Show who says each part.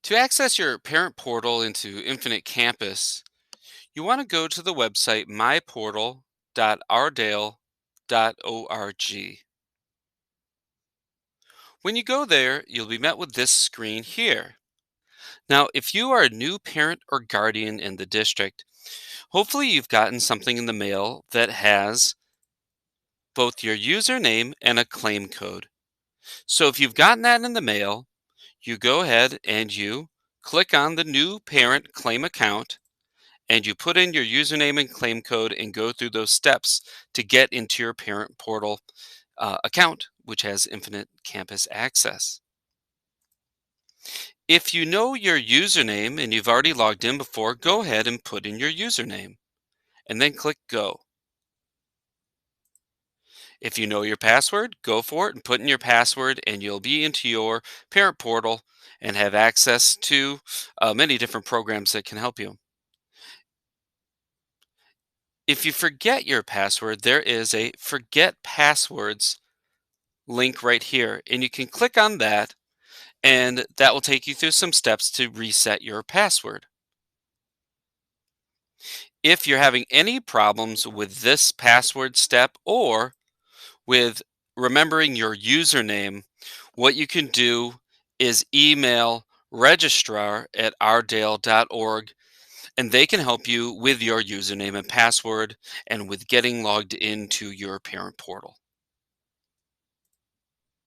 Speaker 1: To access your parent portal into Infinite Campus, you want to go to the website myportal.rdale.org. When you go there, you'll be met with this screen here. Now, if you are a new parent or guardian in the district, hopefully you've gotten something in the mail that has both your username and a claim code. So if you've gotten that in the mail, you go ahead and you click on the new parent claim account and you put in your username and claim code and go through those steps to get into your parent portal account, which has infinite campus access. If you know your username and you've already logged in before, go ahead and put in your username and then click go. If you know your password, go for it and put in your password and you'll be into your parent portal and have access to many different programs that can help you. If you forget your password, there is a forget passwords link right here, and you can click on that and that will take you through some steps to reset your password. If you're having any problems with this password step or with remembering your username, what you can do is email registrar@rdale.org and they can help you with your username and password and with getting logged into your parent portal.